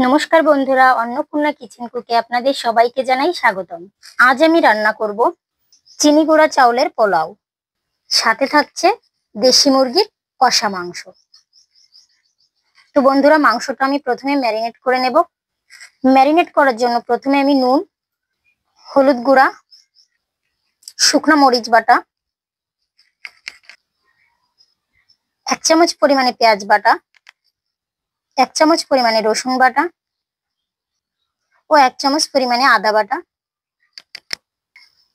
নমস্কার বন্ধুরা, অন্নপূর্ণা কিচেন কুকে আপনাদের সবাইকে জানাই স্বাগতম। আজ আমি রান্না করব চিনি গুঁড়া চাউলের পোলাও, সাথে থাকছে দেশি মুরগির কষা মাংস। তো বন্ধুরা, মাংসটা আমি প্রথমে ম্যারিনেট করে নেব। ম্যারিনেট করার জন্য প্রথমে আমি নুন, হলুদ গুঁড়া, শুকনো মরিচ বাটা, 1 চামচ পরিমাণে পেঁয়াজ বাটা, 1 চামচ পরিমাণে রসুন বাটা ও 1 চামচ পরিমাণে আদা বাটা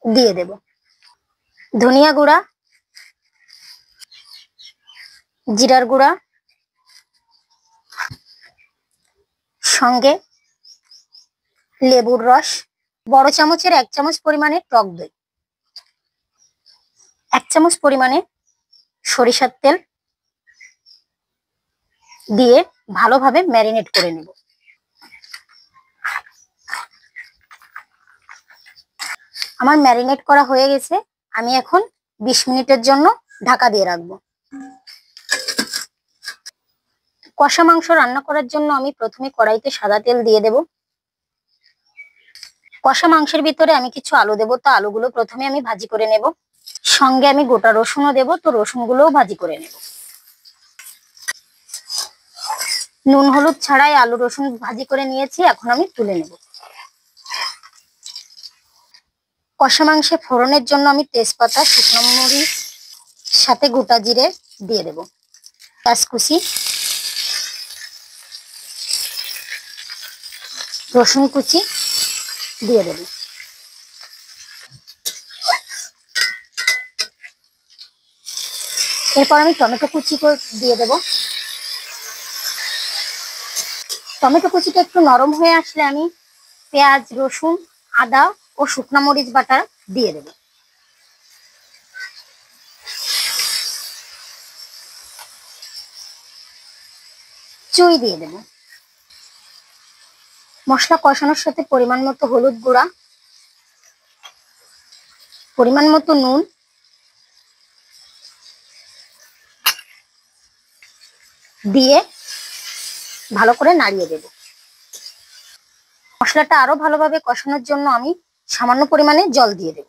দিয়ে দেব। ধনিয়া গুঁড়া, জিরার গুঁড়া, সঙ্গে লেবুর রস, বড় চামচের 1 চামচ পরিমাণে টক দই, 1 চামচ পরিমাণে সরিষার তেল দিয়ে ভালোভাবে ম্যারিনেট করে নেব। আমার ম্যারিনেট করা হয়ে গেছে, আমি এখন 20 মিনিটের জন্য ঢাকা দিয়ে রাখবো। কষা মাংস রান্না করার জন্য আমি প্রথমে কড়াইতে সাদা তেল দিয়ে দেব। কষা মাংসের ভিতরে আমি কিছু আলু দেব, তো আলুগুলো প্রথমে আমি ভাজি করে নেব। সঙ্গে আমি গোটা রসুনও দেব, তো রসুনগুলোও ভাজি করে নেব। নুন হলুদ ছাড়াই আলু রসুন ভাজি করে নিয়েছি, এখন আমি তুলে নেব। কষা মাংসে ফোড়নের জন্য আমি তেজপাতা, শুকনো মরিচ সাথে গোটা জিরে দিয়ে দেব, পেঁয়াজ কুচি, রসুন কুচি দিয়ে দেব। এরপর আমি টমেটো কুচি দিয়ে দেব। টমেটো কুচিটা একটু নরম হয়ে আসলে আমি পেঁয়াজ, রসুন, আদা ও শুকনো মরিচ বাটা দিয়ে দেব। চুই দিয়ে দেব। মশলা কষানোর সাথে পরিমাণ মতো হলুদ গুঁড়া, পরিমাণ মতো নুন, দিয়ে ভালো করে নাড়িয়ে দেব। মশলাটা আরো ভালোভাবে কষানোর জন্য আমি সামান্য পরিমাণে জল দিয়ে দেব।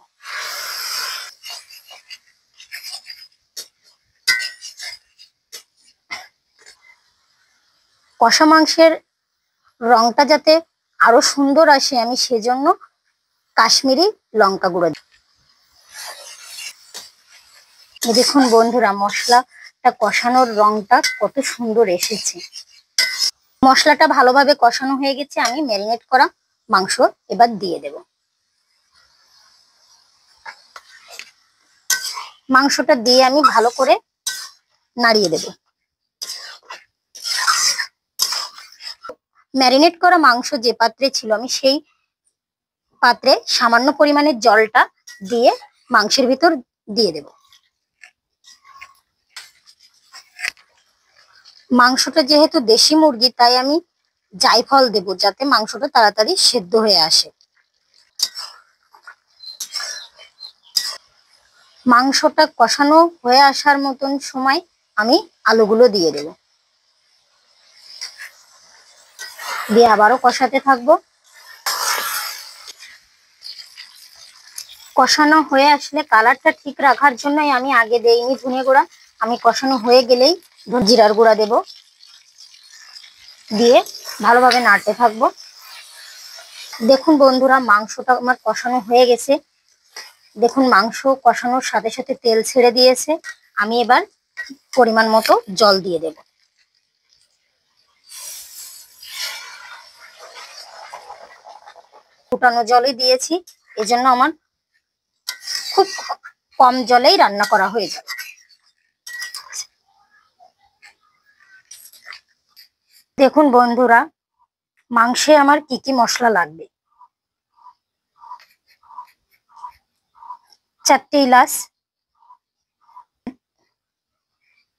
কষা মাংসের রংটা যাতে আরো সুন্দর আসে, আমি সেজন্য কাশ্মীরি লঙ্কা গুঁড়ো দিই। দেখুন বন্ধুরা, মশলাটা কষানোর রংটা কত সুন্দর এসেছে। মশলাটা ভালোভাবে কষানো হয়ে গেছে, আমি ম্যারিনেট করা মাংস এবার দিয়ে দেব। মাংসটা দিয়ে আমি ভালো করে নাড়িয়ে দেব। ম্যারিনেট করা মাংস যে পাত্রে ছিল, আমি সেই পাত্রে সামান্য পরিমাণে জলটা দিয়ে মাংসের ভিতর দিয়ে দেব। মাংসটা যেহেতু দেশি মুরগি, তাই আমি জায়ফল দেব যাতে মাংসটা তাড়াতাড়ি সেদ্ধ হয়ে আসে। মাংসটা কষানো হয়ে আসার মতন সময় আমি আলুগুলো দিয়ে দেব, দিয়ে আবারও কষাতে থাকবো। কষানো হয়ে আসলে কালারটা ঠিক রাখার জন্যই আমি আগে দেইনি ধনে গুঁড়া, আমি কষানো হয়ে গেলেই জিরার গুঁড়া দেব, দিয়ে ভালোভাবে নাড়তে থাকবো। দেখুন বন্ধুরা, মাংসটা আমার কষানো হয়ে গেছে। দেখুন মাংস কষানোর সাথে সাথে তেল ছেড়ে দিয়েছে। আমি এবার পরিমাণ মতো জল দিয়ে দেব। ফুটানো জলই দিয়েছি, এজন্য আমার খুব কম জলেই রান্না করা হয়ে যাবে। দেখুন বন্ধুরা, মাংসে আমার কি কি মশলা লাগবে: 4টে এলাচ,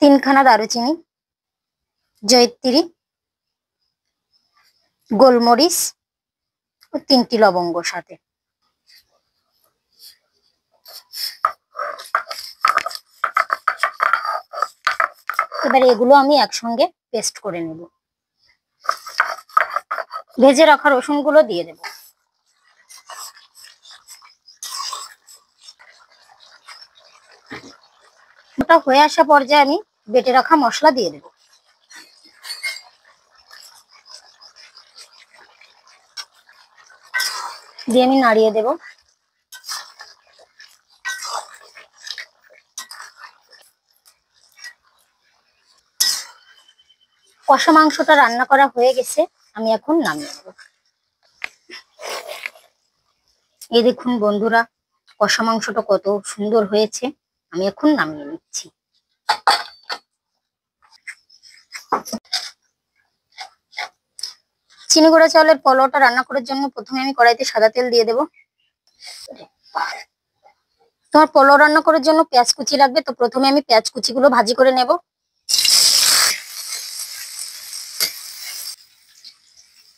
3খানা দারুচিনি, জয়িত্রী, গোলমরিচ ও 3টি লবঙ্গ সাথে। এবার এগুলো আমি একসঙ্গে পেস্ট করে নেব। ভেজে রাখা রসুনগুলো দিয়ে দেব। ওটা হয়ে আসা পর্যায়ে আমি বেটে রাখা মশলা দিয়ে দেব। দিয়ে আমি নাড়িয়ে দেব। কষা মাংসটা রান্না করা হয়ে গেছে, আমি এখন নামিয়ে নেব। এই দেখুন বন্ধুরা, কষা মাংসটা কত সুন্দর হয়েছে, আমি এখন নামিয়ে নিচ্ছি। চিনি গুঁড়া চাউলের পোলাওটা রান্না করার জন্য প্রথমে আমি কড়াইতে সাদা তেল দিয়ে দেব। তোমার পোলাও রান্না করার জন্য পেঁয়াজ কুচি লাগবে, তো প্রথমে আমি পেঁয়াজ কুচিগুলো ভাজি করে নেব।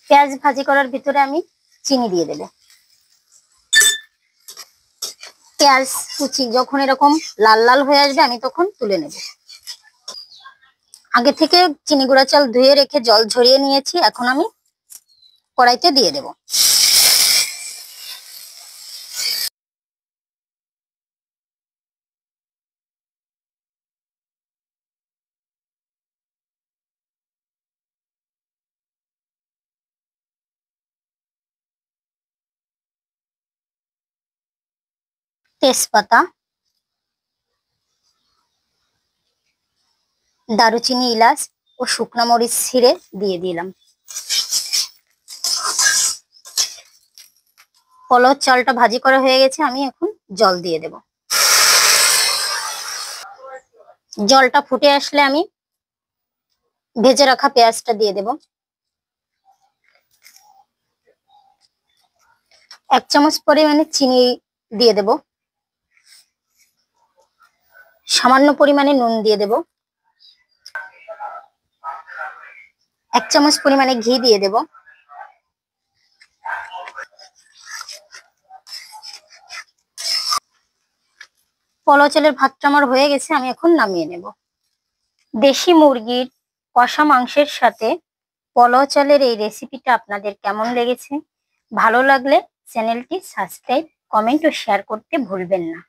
পেঁয়াজ ভাজি করার ভিতরে আমি চিনি দিয়ে দেব। পেঁয়াজ কুচি যখন এরকম লাল লাল হয়ে আসবে আমি তখন তুলে নেব। আগে থেকে চিনি গুঁড়া চাল ধুয়ে রেখে জল ঝরিয়ে নিয়েছি, এখন আমি কড়াইতে দিয়ে দেব। তেজপাতা, দারুচিনি, এলাচ ও শুকনো মরিচ ছিঁড়ে দিয়ে দিলাম। পোলাও চালটা ভাজি করা হয়ে গেছে, আমি এখন জল দিয়ে দেব। জলটা ফুটে আসলে আমি ভেজে রাখা পেঁয়াজটা দিয়ে দেব। 1 চামচ পরিমাণে চিনি দিয়ে দেব। সামান্য পরিমাণে নুন দিয়ে দেব। 1 চামচ পরিমাণে ঘি দিয়ে দেব। পোলাও চালের ভাতটা আমার হয়ে গেছে, আমি এখন নামিয়ে নেব। দেশি মুরগির কষা মাংসের সাথে পোলাও চালের এই রেসিপিটা আপনাদের কেমন লেগেছে? ভালো লাগলে চ্যানেলটি সাবস্ক্রাইব, কমেন্ট ও শেয়ার করতে ভুলবেন না।